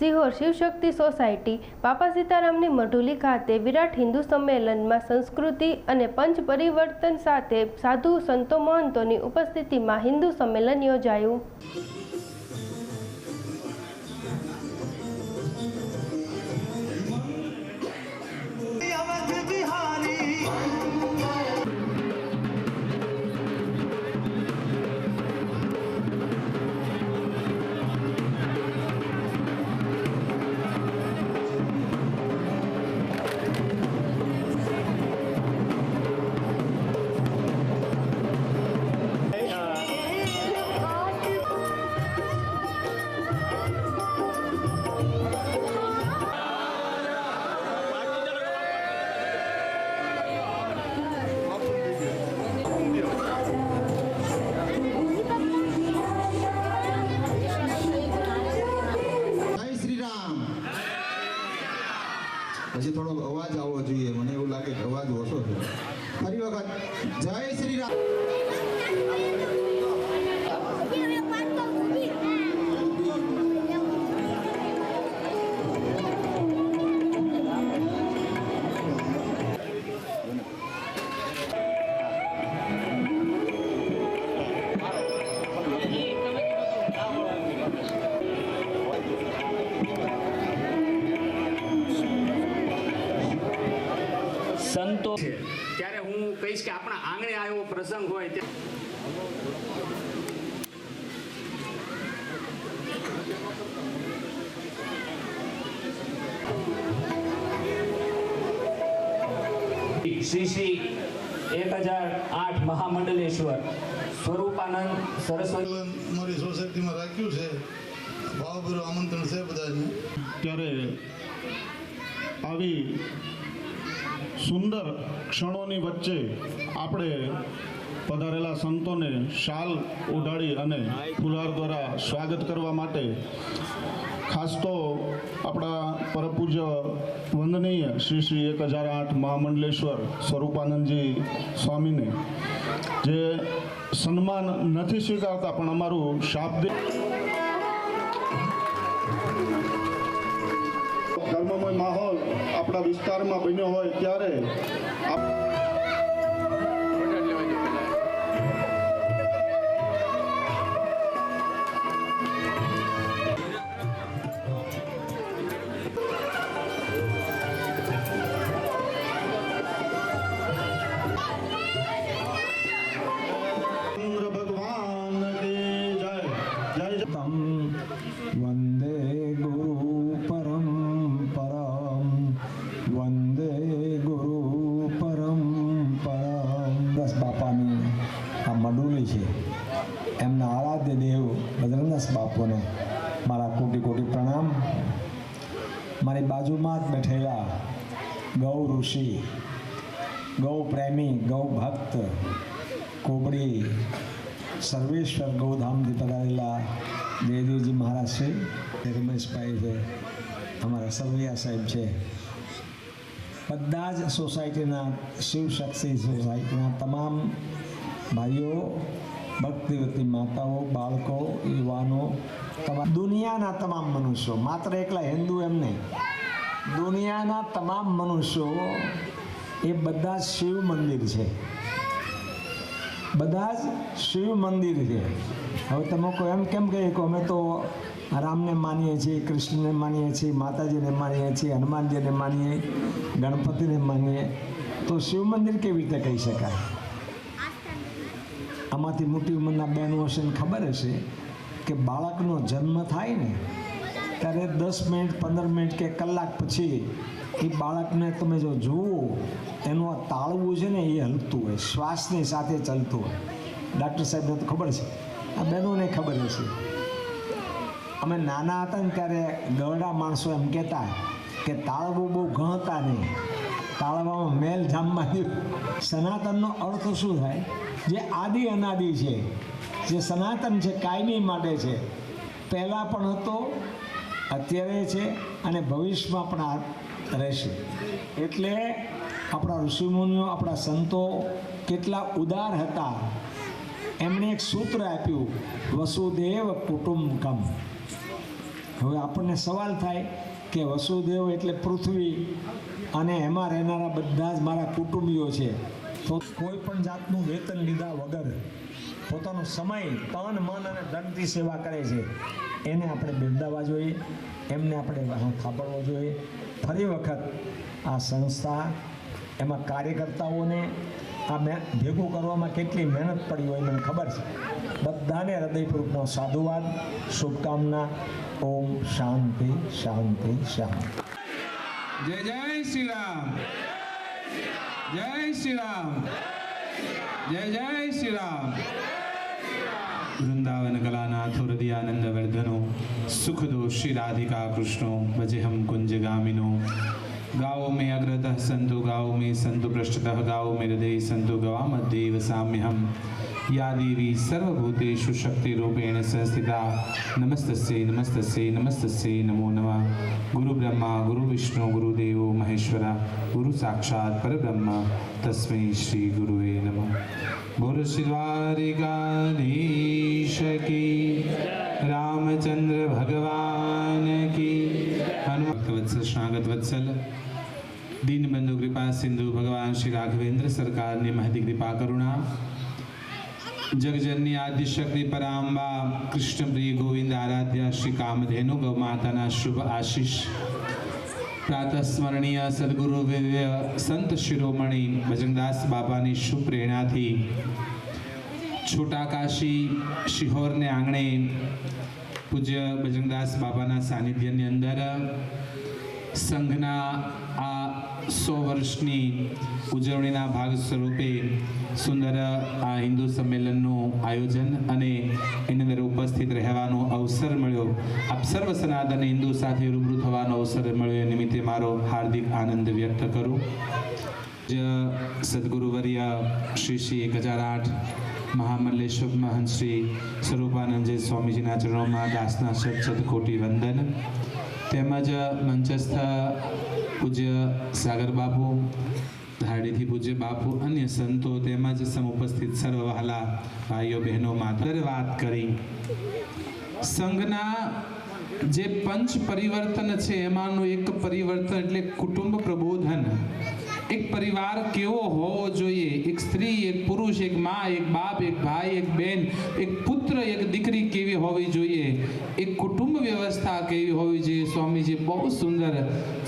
Sihor Shivshakti society બાપા સીતારામની મઢુલી ખાતે વિરાટ હિન્દુ સંમેલનમાં સંસ્કૃતિ અને પંચ પરિવર્તન સાથે સાધુ સંતો મહંતોની ઉપસ્થિતિમાં હિન્દુ સંમેલન યોજાયું। પછી થોડો અવાજ આવવો જોઈએ, મને એવું લાગે કે અવાજ ઓછો છે। ફરી વખત જય શ્રી રામ। સંતો છે ત્યારે હું કહીશ કે આપણા આંગણે આવ્યો પ્રસંગ હોય શ્રી શ્રી 1008 મહામંડલેશ્વર સ્વરૂપાનંદ સરસ્વતી મારી સોસાયટીમાં રાખ્યું છે। ભાવભર્યું આમંત્રણ છે બધાને। ત્યારે આવી સુંદર ક્ષણોની વચ્ચે આપણે પધારેલા સંતોને શાલ ઓઢાડી અને ફુલહાર દ્વારા સ્વાગત કરવા માટે ખાસ તો આપણા પરમપૂજ્ય વંદનીય શ્રી શ્રી 1008 મહામંડલેશ્વર સ્વરૂપાનંદજી સ્વામીને જે સન્માન નથી સ્વીકારતા પણ અમારું શાબ્દિક ધર્મમય માહોલ આપણા વિસ્તારમાં બન્યો હોય ત્યારે ભગવાન કે જય જય તમ વંદે ગુરુ પરમ વંદે ગુરુ પરમ। બસ બાપાની આ મઢુલી છે, એમના આરાધ્ય દેવ બજરંગદાસ બાપુને મારા કોટી કોટી પ્રણામ। મારી બાજુમાં જ બેઠેલા ગૌ ઋષિ, ગૌ પ્રેમી, ગૌ ભક્ત, કોબડી સર્વેશ્વર ગૌધામથી પધારેલા જયદેવજી મહારાજ છે, રમેશભાઈ છે, અમારા સરવૈયા સાહેબ છે, બધા જ સોસાયટીના શિવશક્તિ સોસાયટીના તમામ ભાઈઓ, ભક્તિવતી માતાઓ, બાળકો, યુવાનો, દુનિયાના તમામ મનુષ્યો, માત્ર એકલા હિન્દુ એમ નહીં, દુનિયાના તમામ મનુષ્યો એ બધા શિવ મંદિર છે, બધા જ શિવ મંદિર છે। હવે તમે કોઈ એમ કેમ કહે કે અમે તો રામને માનીએ છીએ, કૃષ્ણને માનીએ છીએ, માતાજીને માનીએ છીએ, હનુમાનજીને માનીએ, ગણપતિને માનીએ, તો શિવ મંદિર કેવી રીતે કહી શકાય? આમાંથી મોટી ઉંમરના બહેનો હશે ને ખબર હશે કે બાળકનો જન્મ થાય ને ત્યારે 10 મિનિટ, 15 મિનિટ કે કલાક પછી એ બાળકને તમે જો જુઓ એનું આ તાળવું છે ને એ હલતું હોય, શ્વાસની સાથે ચાલતું હોય। ડાક્ટર સાહેબને તો ખબર છે, આ બહેનોને ખબર હશે। અમે નાના હતા ને ત્યારે ગરડા માણસો એમ કહેતા કે તાળવું બહુ ગણતા નહીં, તાળવામાં મેલ જામવા દઉં। સનાતનનો અર્થ શું થાય? જે આદિ અનાદિ છે, જે સનાતન છે, કાયમી માટે છે, પહેલાં પણ હતો, અત્યારે છે અને ભવિષ્યમાં પણ રહેશે। એટલે આપણા ઋષિમુનિઓ, આપણા સંતો કેટલા ઉદાર હતા। એમણે એક સૂત્ર આપ્યું, વસુદેવ કુટુંબકમ। હવે આપણને સવાલ થાય કે વસુદેવ એટલે પૃથ્વી અને એમાં રહેનારા બધા જ મારા કુટુંબીઓ છે, તો કોઈ પણ જાતનું વેતન લીધા વગર પોતાનો સમય તન મન અને ધનથી સેવા કરે છે, એને આપણે બિરદાવવા જોઈએ, એમને આપણે ખાબડવો જોઈએ. ફરી વખત આ સંસ્થા એમાં કાર્યકર્તાઓને આ ભેગું કરવામાં કેટલી મહેનત પડી હોય મને ખબર છે. બધાને હૃદયપૂર્વકનો સાધુવાદ, શુભકામના. ઓમ શાંતિ શાંતિ શાંતિ. જય જય શ્રી રામ, જય શ્રી રામ, જય જય શ્રી રામ. वृंदावन कलानाथो हृदयानंद वर्धनो सुखदो श्री राधिका कृष्णो भजेहम कुंज गामिनो. गाओ में अग्रतः संतो गाओ में संतो पृष्ठतः गाओ में हृदय संतो गवामद्देव साम्यहम. या देवी सर्वभूतेषु शक्ति रूपेण संस्थिता नमस्तस्यै नमस्तस्यै नमस्तस्यै नमो नमः. गुरु ब्रह्मा गुरु विष्णु गुरुदेवो महेश्वरा गुरु साक्षात् परब्रह्म तस्मै श्री गुरुवे नमः. बोलो श्री द्वारिकाधीश की, रामचंद्र भगवान की. हनुमत वत्सल शरणागत वत्सल दीनबंधु कृपा सिंधु भगवान श्री राघवेंद्र सरकार ने महती कृपा करुणा. जगजननी आदि शक्ति पराम्बा कृष्ण प्रिय गोविंद आराध्या श्री कामधेनु गौ माताना शुभ आशीष. प्रातः स्मरणीय सदगुरु विद्य संत शिरोमणि बजरंगदास बाबानी शुभ प्रेरणा थी छोटा काशी शिहोर ने आंगणे पूज्य बजरंगदास बाबाना सानिध्यની અંદર સંઘના આ 100 વર્ષની ઉજવણીના ભાગ સ્વરૂપે સુંદર આ હિન્દુ સંમેલનનું આયોજન અને એની અંદર ઉપસ્થિત રહેવાનો અવસર મળ્યો. આપ સર્વ સનાતન હિન્દુ સાથે રૂબરૂ થવાનો અવસર મળ્યો એ નિમિત્તે મારો હાર્દિક આનંદ વ્યક્ત કરું. સદગુરુવર્ય શ્રી શ્રી 1008 મહામલ્લેશ્વર મહંત શ્રી સ્વરૂપાનંદજી સ્વામીજીના ચરણોમાં દાસના શત કોટી વંદન. તેમજ મંચસ્થ પૂજ્ય સાગર બાપુ, ધારડીથી પૂજ્ય બાપુ, અન્ય સંતો તેમજ સમુપસ્થિત સર્વ વહાલા ભાઈઓ બહેનો માતા વાત કરી. સંઘના જે પંચ પરિવર્તન છે એમાંનું એક પરિવર્તન એટલે કુટુંબ પ્રબોધન. એક પરિવાર કેવો હોવો જોઈએ, એક સ્ત્રી, એક પુરુષ, એક માં, એક બાપ, એક ભાઈ, એક બેન, એક પુત્ર, એક દીકરી કેવી હોવી જોઈએ, એક કુટુંબ વ્યવસ્થા કેવી હોવી જોઈએ. સ્વામીજી બહુ સુંદર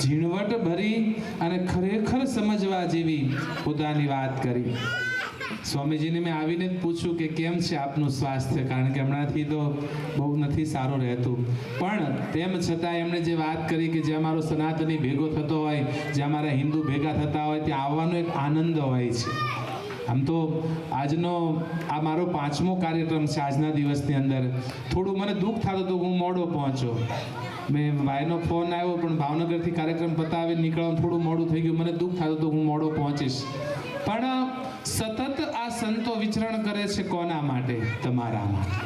ઝીણવટ ભરી અને ખરેખર સમજવા જેવી પોતાની વાત કરી. સ્વામીજીને મેં આવીને જ પૂછ્યું કે કેમ છે આપનું સ્વાસ્થ્ય, કારણ કે હમણાંથી તો બહુ નથી સારું રહેતું, પણ તેમ છતાં એમણે જે વાત કરી કે જ્યાં મારો સનાતની ભેગો થતો હોય, જ્યાં મારા હિન્દુ ભેગા થતા હોય ત્યાં આવવાનો એક આનંદ હોય છે. આમ તો આજનો આ મારો 5મો કાર્યક્રમ છે. આજના દિવસની અંદર થોડું મને દુઃખ થતું હતું, હું મોડો પહોંચ્યો. મેં ભાઈનો ફોન આવ્યો પણ ભાવનગરથી કાર્યક્રમ પતાવી નીકળવાનું થોડું મોડું થઈ ગયું. મને દુઃખ થતું હતું હું મોડો પહોંચીશ. પણ સતત આ સંતો વિચરણ કરે છે કોના માટે? તમારા માટે.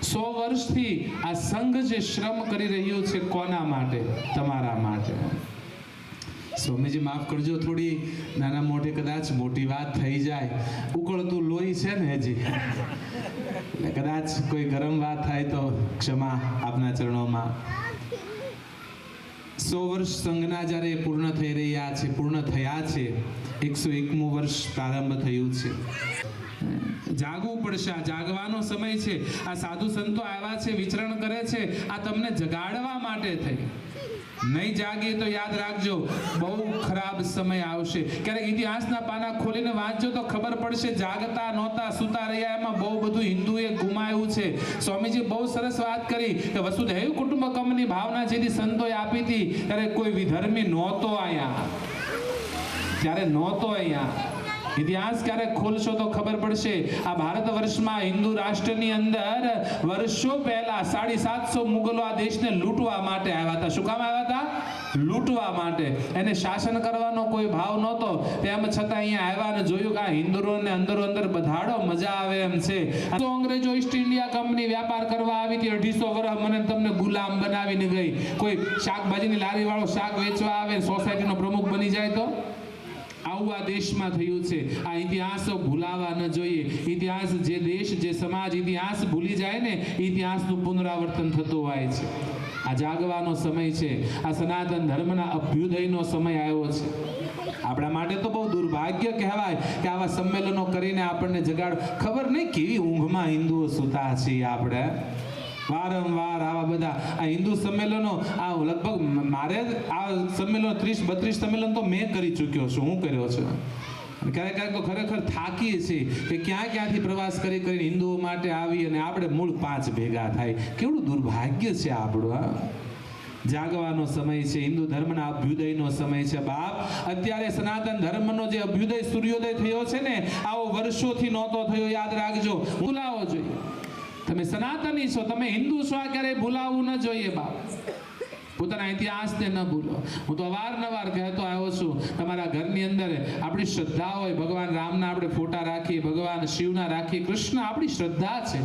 100 વર્ષથી આ સંઘ જે શ્રમ કરી રહ્યું છે કોના માટે? તમારા માટે. સ્વામીજી માફ કરજો, થોડી નાના મોટી કદાચ મોટી વાત થઈ જાય. ઉકળતું લોહી છે ને હજી, એટલે કદાચ કોઈ ગરમ વાત થાય તો ક્ષમા આપના ચરણોમાં. 100 વર્ષ સંઘના જ્યારે પૂર્ણ થઈ રહ્યા છે, પૂર્ણ થયા છે, 101મું વર્ષ પ્રારંભ થયું છે. જાગવું પડશે. આ જાગવાનો સમય છે. આ સાધુ સંતો આવ્યા છે, વિચરણ કરે છે, આ તમને જગાડવા માટે થઈ. નહીં જાગીએ તો યાદ રાખજો બહુ ખરાબ સમય આવશે. ક્યારેક ઇતિહાસના પાના ખોલીને વાંચજો તો ખબર પડશે જાગતા નહોતા, સુતા રહ્યા, એમાં બહુ બધું હિન્દુએ ગુમાવ્યું છે. સ્વામીજી બહુ સરસ વાત કરી કે વસુધૈવ કુટુંબકમની ભાવના જેથી સંતોએ આપી હતી ત્યારે કોઈ વિધર્મી નહોતો અહીંયા, ત્યારે નહોતો અહીંયા. ઇતિહાસ ક્યારેક ખોલશો તો ખબર પડશે. આ ભારત વર્ષમાં હિન્દુ રાષ્ટ્રની અંદર વર્ષો પહેલા 750 મુગલો આ દેશને લૂંટવા માટે આવ્યા હતા. શું કામ આવ્યા હતા? લૂંટવા માટે. એને શાસન કરવાનો કોઈ ભાવ નહોતો. તેમ છતાં અહીંયા આવ્યા અને જોયું કે આ હિન્દુઓને અંદરો અંદર બધાડો મજા આવે એમ છે. તો અંગ્રેજો ઈસ્ટ ઇન્ડિયા કંપની વ્યાપાર કરવા આવી હતી. 250 વર્ષ મને તમને ગુલામ બનાવીને ગઈ. કોઈ શાકભાજીની લારી વાળો શાક વેચવા આવે, સોસાયટીનો પ્રમુખ બની જાય તો આવું આ દેશમાં થયું છે. આ ઇતિહાસો ભૂલાવા ન જોઈએ. ઇતિહાસ, જે દેશ, જે સમાજ ઇતિહાસ ભૂલી જાય ને, ઇતિહાસનું પુનરાવર્તન થતું હોય છે. આ જાગવાનો સમય છે, આ સનાતન ધર્મના અભ્યુદયનો સમય આવ્યો છે. આપણા માટે તો બહુ દુર્ભાગ્ય કહેવાય કે આવા સંમેલનો કરીને આપણને જગાડ. ખબર નહીં કેવી ઊંઘમાં હિન્દુઓ સૂતા છીએ આપણે. વારંવાર આવા બધા આ હિન્દુ સંમેલનો, આ લગભગ મારે આ સંમેલનો 30-32 સંમેલન તો મેં કરી ચૂક્યો છું, હું કર્યો છું. ક્યારેક ક્યારેક તો ખરેખર થાકીએ છીએ કે ક્યાંથી પ્રવાસ કરી કરીને હિન્દુઓ માટે આવી અને આપણે મૂળ 5 ભેગા થાય. કેવડું દુર્ભાગ્ય છે આપણું. જાગવાનો સમય છે, હિન્દુ ધર્મના અભ્યુદયનો સમય છે બાપ. અત્યારે સનાતન ધર્મનો જે અભ્યુદય સૂર્યોદય થયો છે ને, આવો વર્ષોથી નહોતો થયો. યાદ રાખજો, ભૂલાવો જોઈએ. તમે સનાતની છો, તમે હિન્દુ છો, આ ક્યારેય ભૂલાવવું ન જોઈએ બાપ. પોતાના ઇતિહાસને ન ભૂલો. હું તો અવારનવાર કહેતો આવ્યો છું, તમારા ઘરની અંદર આપણી શ્રદ્ધા હોય, ભગવાન રામના આપણે ફોટા રાખીએ, ભગવાન શિવના રાખીએ, કૃષ્ણ આપણી શ્રદ્ધા છે,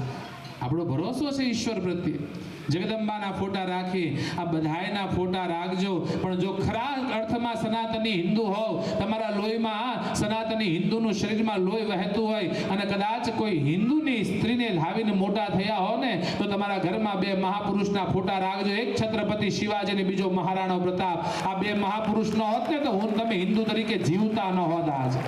આપણો ભરોસો છે ઈશ્વર પ્રત્યે. જગદંબાના ફોટા રાખી, આ બધાયના ફોટા રાખજો. પણ જો ખરા અર્થમાં સનાતની હિન્દુ હોવ, તમારા લોહીમાં સનાતની હિન્દુનું શરીરમાં લોહી વહેતું હોય અને કદાચ કોઈ હિન્દુની સ્ત્રીને લાવીને મોટા થયા હો ને, તો તમારા ઘરમાં 2 મહાપુરુષના ફોટા રાખજો. એક છત્રપતિ શિવાજી અને બીજો મહારાણા પ્રતાપ. આ 2 મહાપુરુષ ન હોત ને તો હું તમે હિન્દુ તરીકે જીવતા ન હોત. આજે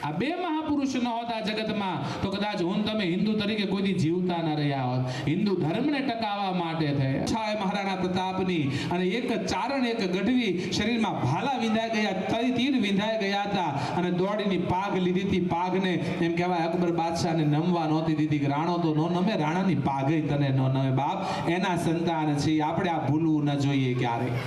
આ 2 મહાપુરુષ ન હોતા જગતમાં તો કદાચ હું તમે હિન્દુ તરીકે કોઈથી જીવતા ન રહ્યા હોત. હિન્દુ ધર્મને ટકાવવા માટે થયા છાય મહારાણા પ્રતાપની. અને એક ચારણ, એક ગઢવી શરીરમાં ભાલા વિંધાઈ ગયા, તીર વિંધાઈ ગયા હતા અને દોડીની પાઘ લીધી હતી. પાઘને એમ કહેવાય અકબર બાદશાહને નમવા નહોતી દીધી કે રાણો તો નો નમે, રાણાની પાઘ તને નો નમે બાપ. એના સંતાન છે. આપણે આ ભૂલવું ન જોઈએ ક્યારેય.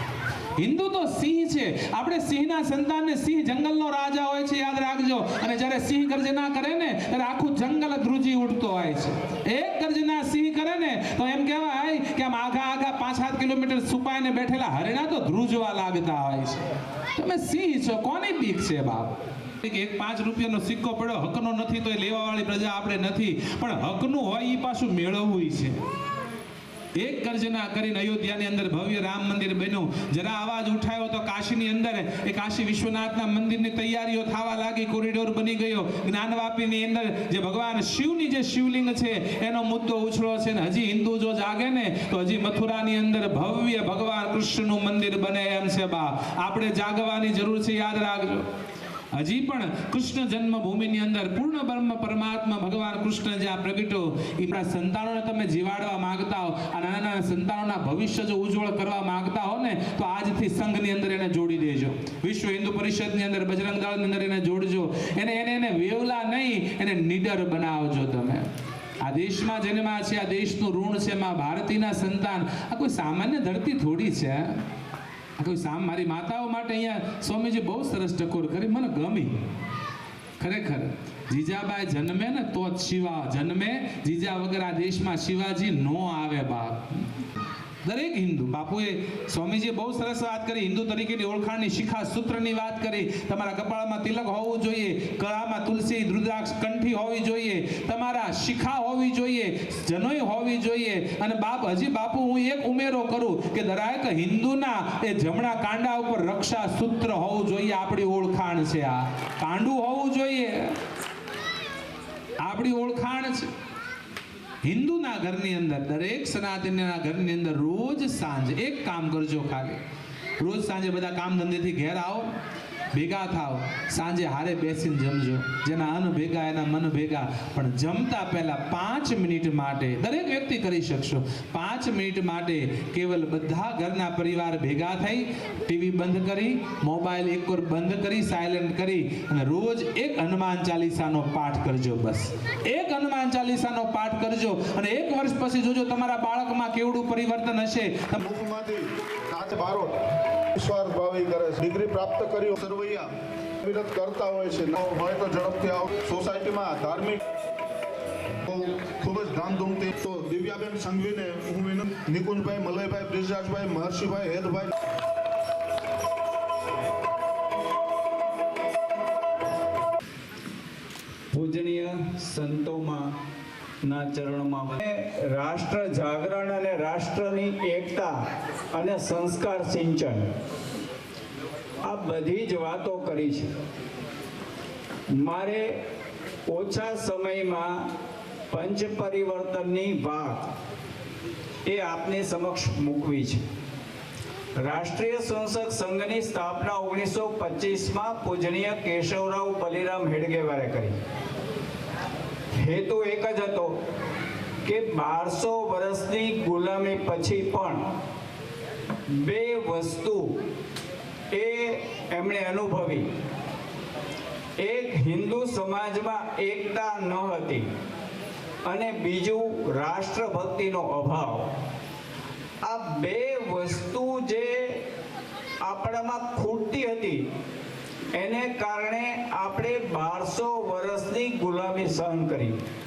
હિન્દુ તો સિંહ છે, આપણે સિંહના સંતાનને, સિંહ જંગલનો રાજા હોય છે, યાદ રાખજો. અને જ્યારે સિંહ ગર્જના કરે ને ત્યારે આખું જંગલ ધ્રુજી ઉઠતો હોય છે. એક ગર્જના સિંહ કરે ને તો એમ કહેવાય કે આમ આઘા 5-7 કિલોમીટર છુપાઈને બેઠેલા હરણા તો ધ્રુજવા લાગતા હોય છે. તમે સિંહ છો, કોની બીક છે બાપ? એક 5 રૂપિયાનો સિક્કો પડ્યો, હકનો નથી તો એ લેવાવાળી પ્રજા આપણે નથી, પણ હકનું હોય એ પાછું મેળવવું છે. એક ગર્જના કરીને અયોધ્યાની અંદર ભવ્ય રામ મંદિર બન્યું. જરા અવાજ ઉઠાયો તો કાશીની અંદર એ કાશી વિશ્વનાથના મંદિરની તૈયારીઓ થવા લાગી, કોરિડોર બની ગયો. જ્ઞાનવાપીની અંદર જે ભગવાન શિવની જે શિવલિંગ છે એનો મુદ્દો ઉછળો છે. ને હજી હિન્દુ જો જાગે ને તો હજી મથુરાની અંદર ભવ્ય ભગવાન કૃષ્ણનું મંદિર બને એમ છે બા. આપણે જાગવાની જરૂર છે, યાદ રાખજો. હજી પણ કૃષ્ણ જન્મભૂમિની અંદર પૂર્ણ બ્રહ્મ પરમાત્મા ભગવાન કૃષ્ણ જ્યાં પ્રગટો, એ આપણા સંતાનોને તમે જીવાડવા માંગતા હો, આ નાના નાના સંતાનોના ભવિષ્ય જો ઉજ્જવળ કરવા માંગતા હો ને, તો આજથી સંઘની અંદર એને જોડી દેજો. વિશ્વ હિન્દુ પરિષદની અંદર, બજરંગ દળની અંદર એને જોડજો. એને વેવલા નહીં, એને નીડર બનાવજો. તમે આ દેશમાં જન્મ્યા છે, આ દેશનું ઋણ છે. માં ભારતીના સંતાન આ કોઈ સામાન્ય ધરતી થોડી છે. મારી માતાઓ માટે અહીંયા સ્વામીજી બહુ સરસ ટકોર કરી, મને ગમી ખરેખર. જીજાબાઈ જન્મે ને તો જ શિવા જન્મે, જીજા વગર આ દેશમાં શિવાજી નો આવે બાપ. દરેક હિન્દુ, બાપુએ સ્વામીજીએ બહુ સરસ વાત કરી. હિન્દુ તરીકેની ઓળખાણની શિખા સૂત્રની વાત કરી. તમારા કપાળમાં તિલક હોવું જોઈએ, ગળામાં તુલસી રુદ્રાક્ષ કંઠી હોવી જોઈએ, તમારા શિખા હોવી જોઈએ, જનોઈ હોવી જોઈએ. અને બાપ હજી બાપુ હું એક ઉમેરો કરું કે દરેક હિન્દુના એ જમણા કાંડા ઉપર રક્ષા સૂત્ર હોવું જોઈએ. આપણી ઓળખાણ છે, આ કાંડું હોવું જોઈએ, આપણી ઓળખાણ છે. હિન્દુના ઘરની અંદર, દરેક સનાતનના ઘરની અંદર રોજ સાંજે એક કામ કરજો. ખાલી રોજ સાંજે બધા કામ ધંધેથી ઘેર આવો, ભેગા થાવ, સાંજે હારે બેસીને જમજો. જેના અન્ન ભેગા એના મન ભેગા. પણ જમતા પહેલા 5 મિનિટ માટે દરેક વ્યક્તિ કરી શકશો. 5 મિનિટ માટે કેવલ બધા ઘરના પરિવાર ભેગા થઈ, ટીવી બંધ કરી, મોબાઈલ એકવાર બંધ કરી, સાયલેન્ટ કરી અને રોજ એક હનુમાન ચાલીસાનો પાઠ કરજો. બસ એક હનુમાન ચાલીસાનો પાઠ કરજો અને 1 વર્ષ પછી જોજો તમારા બાળકમાં કેવડું પરિવર્તન હશે. મુખમાંથી કાચ બારો વિશ્વાસ ભાવી કરે છે. ડિગ્રી પ્રાપ્ત કરી સરવૈયા વિરત કરતા હોય છે. હોય તો ઝડપથી આવો. સોસાયટીમાં ધાર્મિક ખૂબ જ ધામધૂમથી તો દિવ્યાબેન સંઘવીને હું નિકુંજભાઈ, મલયભાઈ, બ્રિજરાજભાઈ, મહર્ષિભાઈ, હેદભાઈ, પૂજનીય સંતોમાં ના ચરણોમાં રાષ્ટ્ર જાગરણ અને રાષ્ટ્રની એકતા અને સંસ્કાર સિંચન, આ બધી જ વાતો કરી છે. મારે ઓછા સમયમાં પંચ પરિવર્તનની વાત એ આપની સમક્ષ મૂકવી છે. રાષ્ટ્રીય સંસદ સંઘની સ્થાપના 1925માં પૂજનીય કેશવરાવ બલિરામ હેડગેવારે કરી. હેતુ એક જ હતો કે 1200 વર્ષની ગુલામી પછી પણ બે વસ્તુ એ એમણે અનુભવી. એક, હિન્દુ સમાજમાં એકતા ન હતી અને બીજું, રાષ્ટ્રભક્તિનો અભાવ. આ બે વસ્તુ જે આપણામાં ખૂટતી હતી એને કારણે આપણે 1200 વર્ષની ગુલામી સહન કરી.